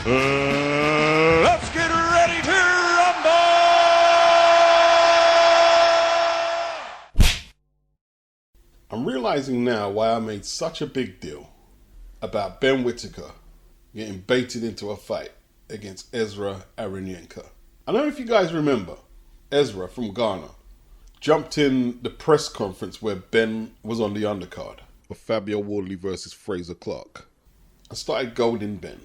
Let's get ready to rumble! I'm realizing now why I made such a big deal about Ben Whitaker getting baited into a fight against Ezra Arenyenka. I don't know if you guys remember, Ezra from Ghana jumped in the press conference where Ben was on the undercard of Fabio Wardley versus Fraser Clark. I started goading Ben.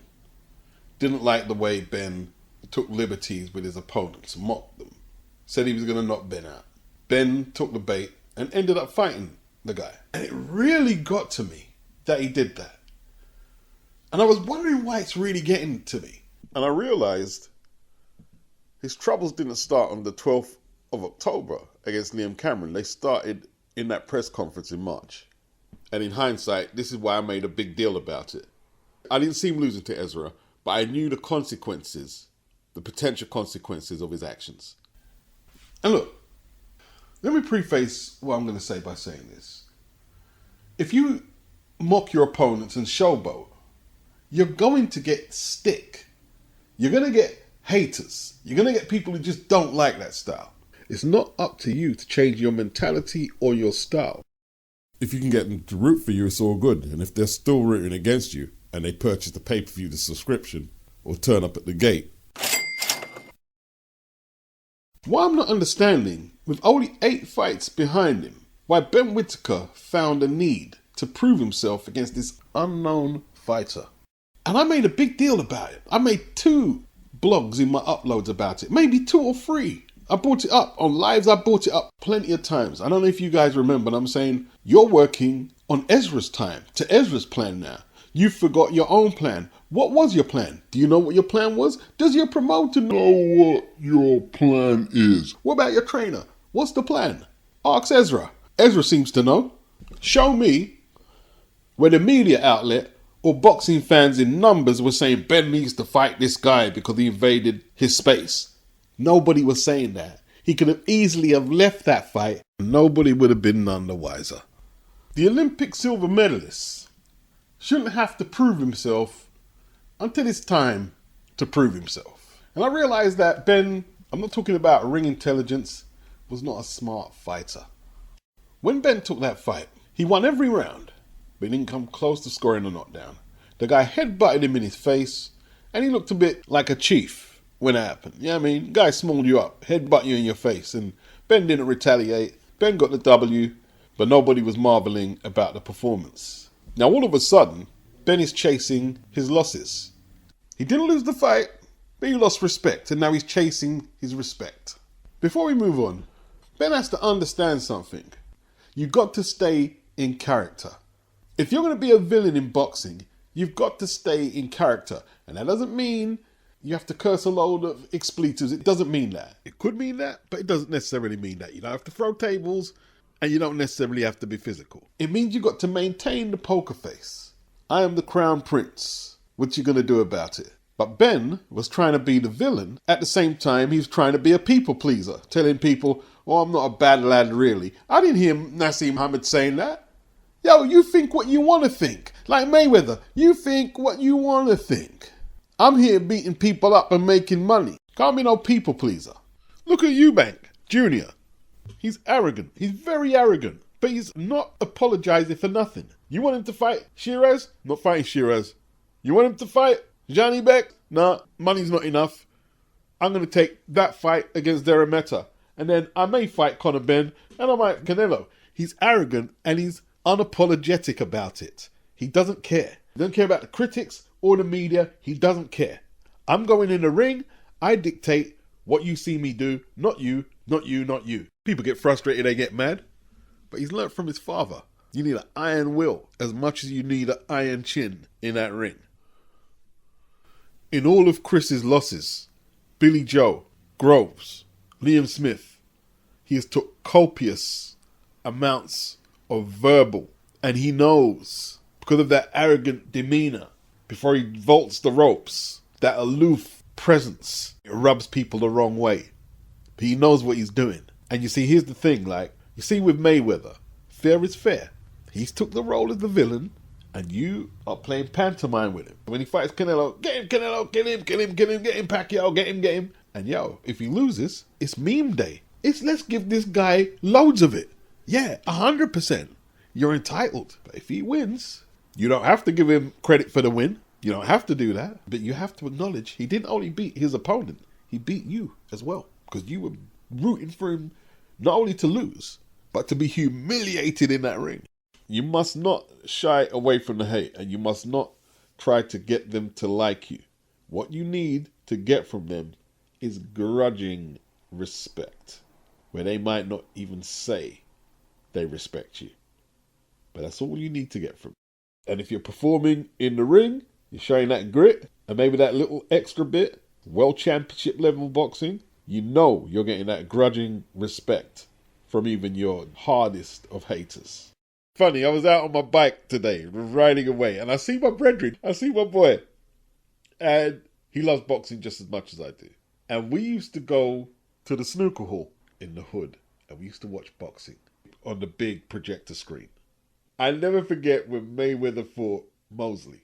Didn't like the way Ben took liberties with his opponents, mocked them, said he was going to knock Ben out. Ben took the bait and ended up fighting the guy. And it really got to me that he did that. And I was wondering why it's really getting to me. And I realized his troubles didn't start on the 12th of October against Liam Cameron. They started in that press conference in March. And in hindsight, this is why I made a big deal about it. I didn't see him losing to Ezra, but I knew the consequences, the potential consequences of his actions. And look, let me preface what I'm going to say by saying this. If you mock your opponents and showboat, you're going to get stick. You're going to get haters. You're going to get people who just don't like that style. It's not up to you to change your mentality or your style. If you can get them to root for you, it's all good. And if they're still rooting against you and they purchase the pay-per-view, the subscription, or turn up at the gate. What I'm not understanding, with only 8 fights behind him, why Ben Whitaker found a need to prove himself against this unknown fighter. And I made a big deal about it. I made 2 blogs in my uploads about it, maybe 2 or 3. I brought it up on lives. I brought it up plenty of times. I don't know if you guys remember, but I'm saying you're working on Ezra's time, to Ezra's plan now. You forgot your own plan. What was your plan? Do you know what your plan was? Does your promoter know what your plan is? What about your trainer? What's the plan? Ask Ezra. Ezra seems to know. Show me where the media outlet or boxing fans in numbers were saying Ben needs to fight this guy because he invaded his space. Nobody was saying that. He could have easily have left that fight and nobody would have been none the wiser. The Olympic silver medalist shouldn't have to prove himself until it's time to prove himself. And I realized that Ben, I'm not talking about ring intelligence, was not a smart fighter. When Ben took that fight, he won every round, but he didn't come close to scoring a knockdown. The guy headbutted him in his face, and he looked a bit like a chief when it happened. Yeah, I mean, guy smalled you up, headbutt you in your face, and Ben didn't retaliate. Ben got the W, but nobody was marveling about the performance. Now, all of a sudden, Ben is chasing his losses. He didn't lose the fight, but he lost respect, and now he's chasing his respect. Before we move on, Ben has to understand something. You've got to stay in character. If you're going to be a villain in boxing, you've got to stay in character. And that doesn't mean you have to curse a load of expletives. It doesn't mean that. It could mean that, but it doesn't necessarily mean that. You don't have to throw tables, and you don't necessarily have to be physical. It means you've got to maintain the poker face. I am the crown prince. What you going to do about it? But Ben was trying to be the villain. At the same time, he was trying to be a people pleaser, telling people, oh, I'm not a bad lad, really. I didn't hear Nassim Muhammad saying that. Yo, you think what you want to think. Like Mayweather, you think what you want to think. I'm here beating people up and making money. Can't be no people pleaser. Look at Eubank Jr. He's arrogant. He's very arrogant. But he's not apologizing for nothing. You want him to fight Shiraz? Not fighting Shiraz. You want him to fight Johnny Beck? Nah, money's not enough. I'm going to take that fight against Derameta. And then I may fight Conor Ben and I might Canelo. He's arrogant and he's unapologetic about it. He doesn't care. He doesn't care about the critics or the media. He doesn't care. I'm going in the ring. I dictate what you see me do. Not you, not you, not you. People get frustrated, they get mad. But he's learnt from his father. You need an iron will as much as you need an iron chin in that ring. In all of Chris's losses, Billy Joe, Groves, Liam Smith, he has took copious amounts of verbal. And he knows, because of that arrogant demeanor, before he vaults the ropes, that aloof presence, it rubs people the wrong way. But he knows what he's doing. And you see, here's the thing, like, you see with Mayweather, fair is fair. He's took the role as the villain, And you are playing pantomime with him. When he fights Canelo, get him, Canelo, get him, get him, Pacquiao, get him. And if he loses, it's meme day. Let's give this guy loads of it. Yeah, 100%. You're entitled. But if he wins, you don't have to give him credit for the win. You don't have to do that. But you have to acknowledge he didn't only beat his opponent, he beat you as well. Because you were rooting for him not only to lose, but to be humiliated in that ring. You must not shy away from the hate, and you must not try to get them to like you. What you need to get from them is grudging respect, where they might not even say they respect you. But that's all you need to get from them. And if you're performing in the ring, you're showing that grit, and maybe that little extra bit, world championship level boxing, you know you're getting that grudging respect from even your hardest of haters. Funny, I was out on my bike today, riding away, and I see my brethren, I see my boy, and he loves boxing just as much as I do. And we used to go to the snooker hall in the hood, and we used to watch boxing on the big projector screen. I never forget when Mayweather fought Mosley.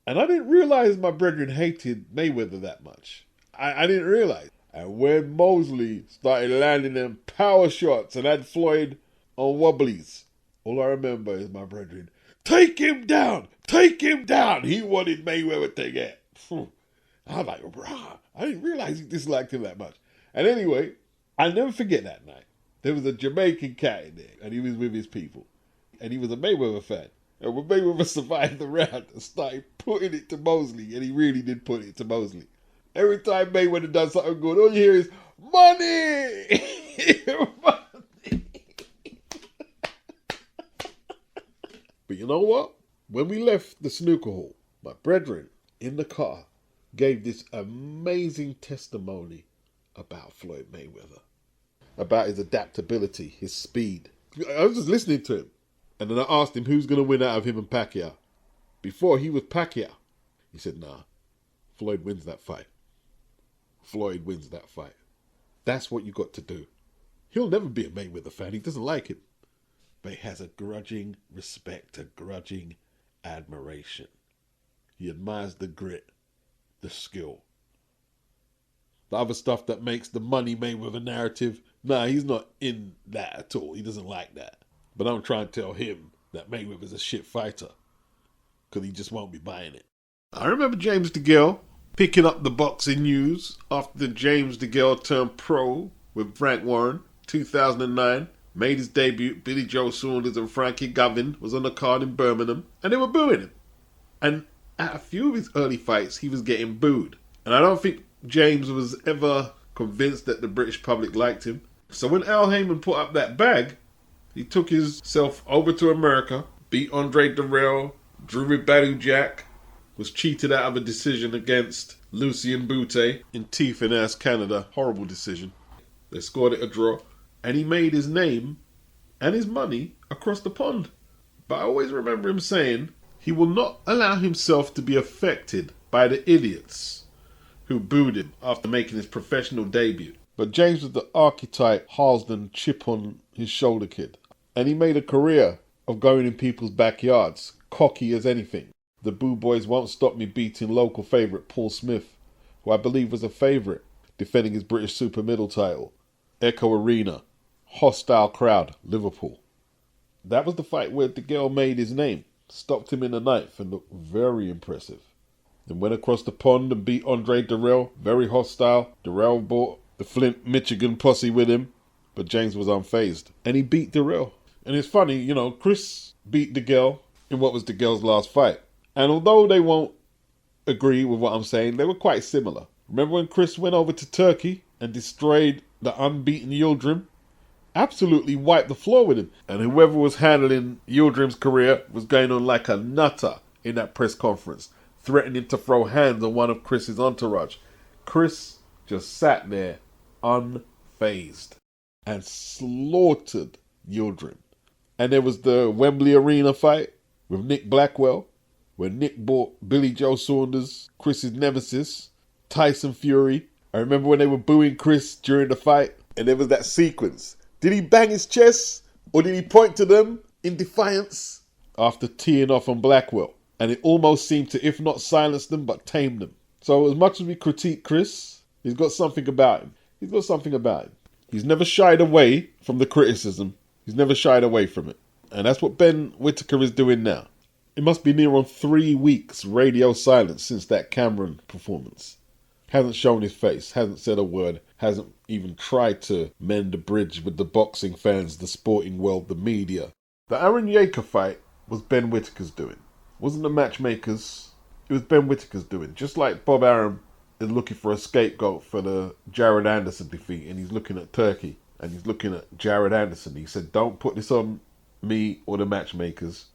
And I didn't realize my brethren hated Mayweather that much. I didn't realize. And when Mosley started landing them power shots and had Floyd on wobblies, all I remember is my brethren, take him down, take him down. He wanted Mayweather to get. I was like, rah, I didn't realize he disliked him that much. And anyway, I'll never forget that night. There was a Jamaican cat in there, and he was with his people. And he was a Mayweather fan. And when Mayweather survived the round and started putting it to Mosley, and he really did put it to Mosley. Every time Mayweather does something good, all you hear is, money! Money! But you know what? When we left the snooker hall, my brethren in the car gave this amazing testimony about Floyd Mayweather, about his adaptability, his speed. I was just listening to him, and then I asked him who's going to win out of him and Pacquiao. Before, he was Pacquiao. He said, nah, Floyd wins that fight. Floyd wins that fight. That's what you got to do. He'll never be a Mayweather fan. He doesn't like him. But he has a grudging respect, a grudging admiration. He admires the grit, the skill. The other stuff that makes the money Mayweather narrative, nah, he's not in that at all. He doesn't like that. But I'm trying to tell him that Mayweather's a shit fighter, because he just won't be buying it. I remember James DeGale picking up the boxing news after the James DeGale turned pro with Frank Warren, 2009. Made his debut. Billy Joe Saunders and Frankie Govan was on the card in Birmingham, and they were booing him. And at a few of his early fights, he was getting booed. And I don't think James was ever convinced that the British public liked him. So when Al Heyman put up that bag, he took himself over to America, beat Andre Darrell, drew with Badu Jack, was cheated out of a decision against Lucien Boutte in Teeth-and-Ass, Canada. Horrible decision. They scored it a draw. And he made his name and his money across the pond. But I always remember him saying he will not allow himself to be affected by the idiots who booed him after making his professional debut. But James was the archetype Harlesden chip on his shoulder kid. And he made a career of going in people's backyards, cocky as anything. The Boo Boys won't stop me beating local favourite Paul Smith, who I believe was a favourite, defending his British Super Middle title. Echo Arena. Hostile crowd, Liverpool. That was the fight where DeGale made his name, stopped him in the ninth and looked very impressive. Then went across the pond and beat Andre Darrell, very hostile. Darrell brought the Flint, Michigan posse with him, but James was unfazed. And he beat Darrell. And it's funny, Chris beat DeGale in what was DeGale's last fight. And although they won't agree with what I'm saying, they were quite similar. Remember when Chris went over to Turkey and destroyed the unbeaten Yildirim? Absolutely wiped the floor with him. And whoever was handling Yildirim's career was going on like a nutter in that press conference, threatening to throw hands on one of Chris's entourage. Chris just sat there unfazed and slaughtered Yildirim. And there was the Wembley Arena fight with Nick Blackwell, where Nick bought Billy Joe Saunders, Chris's nemesis, Tyson Fury. I remember when they were booing Chris during the fight, and there was that sequence. Did he bang his chest, or did he point to them in defiance? after teeing off on Blackwell. And it almost seemed to, if not silence them, but tame them. So as much as we critique Chris, he's got something about him. He's never shied away from the criticism. He's never shied away from it. And that's what Ben Whitaker is doing now. It must be near on 3 weeks radio silence since that Cameron performance. Hasn't shown his face, hasn't said a word, hasn't even tried to mend a bridge with the boxing fans, the sporting world, the media. The Arenyenka fight was Ben Whitaker's doing. It wasn't the matchmakers, it was Ben Whitaker's doing. Just like Bob Arum is looking for a scapegoat for the Jared Anderson defeat, and he's looking at Turkey, and he's looking at Jared Anderson. He said, don't put this on me or the matchmakers.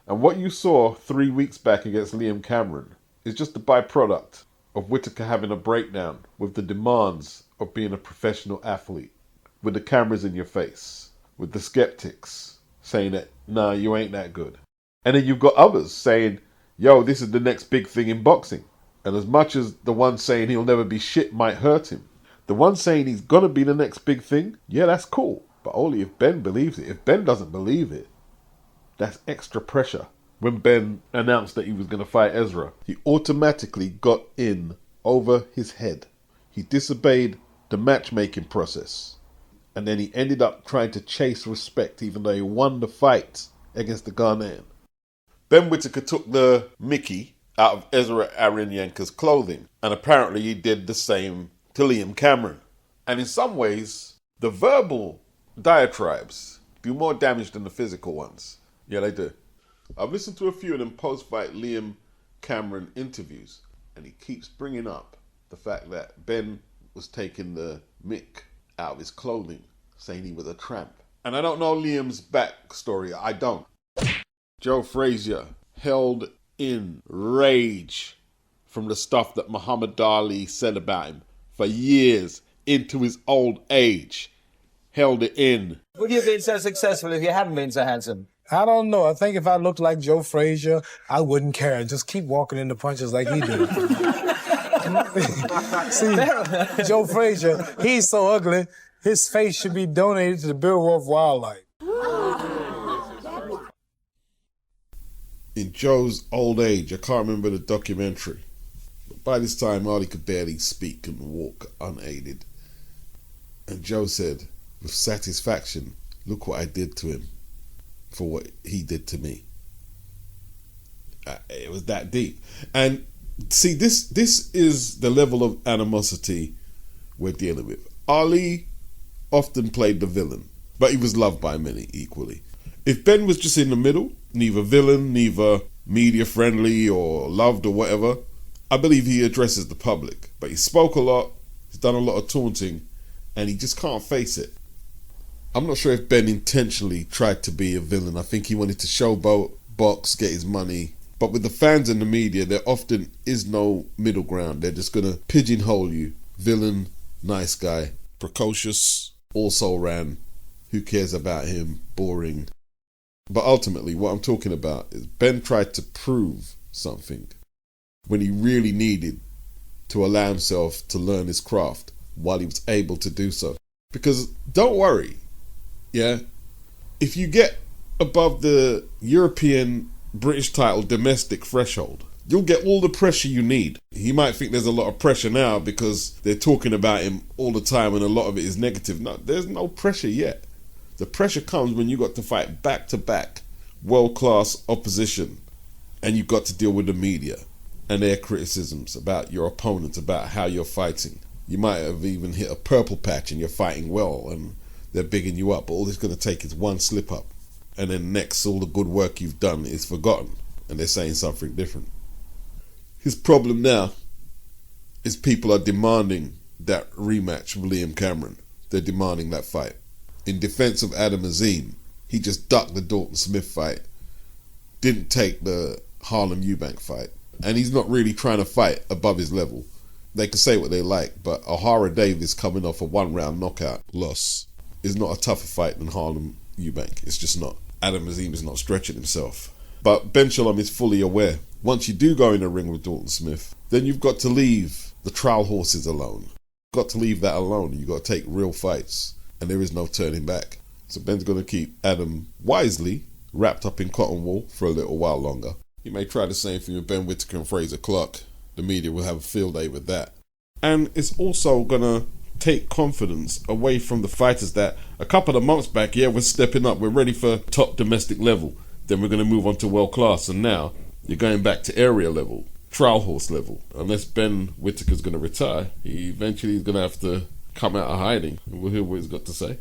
And what you saw 3 weeks back against Liam Cameron is just a byproduct of Whitaker having a breakdown with the demands of being a professional athlete, with the cameras in your face, with the skeptics saying that, nah, you ain't that good. And then you've got others saying, yo, this is the next big thing in boxing. And as much as the one saying he'll never be shit might hurt him, the one saying he's going to be the next big thing, yeah, that's cool. But only if Ben believes it. If Ben doesn't believe it, that's extra pressure. When Ben announced that he was going to fight Ezra, he automatically got in over his head. He disobeyed the matchmaking process. And then he ended up trying to chase respect, even though he won the fight against the Ghanaian. Ben Whitaker took the mickey out of Ezra Arenyenka's clothing. And apparently he did the same to Liam Cameron. And in some ways, the verbal diatribes do more damage than the physical ones. Yeah, they do. I've listened to a few of them post-fight Liam Cameron interviews, and he keeps bringing up the fact that Ben was taking the mick out of his clothing, saying he was a tramp. And I don't know Liam's backstory. I don't. Joe Frazier held in rage from the stuff that Muhammad Ali said about him for years into his old age. Held it in. Would you have been so successful if you hadn't been so handsome? I don't know. I think if I looked like Joe Frazier, I wouldn't care. Just keep walking into punches like he did. See, Joe Frazier, he's so ugly, his face should be donated to the Bureau of Wildlife. In Joe's old age, I can't remember the documentary, but by this time, Ali could barely speak and walk unaided. And Joe said, with satisfaction, look what I did to him for what he did to me. It was that deep. And see, this is the level of animosity we're dealing with. Ali often played the villain, but he was loved by many equally. If Ben was just in the middle, neither villain, neither media friendly or loved or whatever, I believe he addresses the public. But he spoke a lot, he's done a lot of taunting, and he just can't face it. I'm not sure if Ben intentionally tried to be a villain. I think he wanted to showboat, box, get his money. But with the fans and the media, there often is no middle ground. They're just going to pigeonhole you. Villain, nice guy, precocious, also ran. Who cares about him? Boring. But ultimately, what I'm talking about is Ben tried to prove something when he really needed to allow himself to learn his craft while he was able to do so. Because don't worry, yeah, if you get above the European British title domestic threshold, you'll get all the pressure you need. He might think there's a lot of pressure now because they're talking about him all the time and a lot of it is negative. No, there's no pressure yet. The pressure comes when you got to fight back-to-back world-class opposition and you got to deal with the media and their criticisms about your opponents, about how you're fighting. You might have even hit a purple patch and you're fighting well and they're bigging you up. But all it's going to take is one slip up. And then next, all the good work you've done is forgotten. And they're saying something different. His problem now is people are demanding that rematch with Liam Cameron. They're demanding that fight. In defense of Adam Azim, he just ducked the Dalton Smith fight. Didn't take the Harlem Eubank fight. And he's not really trying to fight above his level. They can say what they like, but O'Hara Davis coming off a one-round knockout loss is not a tougher fight than Harlem Eubank. It's just not. Adam Azim is not stretching himself. But Ben Shalom is fully aware. Once you do go in a ring with Dalton Smith, then you've got to leave the trial horses alone. You've got to leave that alone. You've got to take real fights. And there is no turning back. So Ben's going to keep Adam wisely wrapped up in cotton wool for a little while longer. You may try the same thing with Ben Whitaker and Fraser Clark. The media will have a field day with that. And it's also going to take confidence away from the fighters that a couple of months back, yeah, we're stepping up, we're ready for top domestic level. Then we're going to move on to world class. And now you're going back to area level, trial horse level. Unless Ben Whitaker's going to retire, he eventually is going to have to come out of hiding. And we'll hear what he's got to say.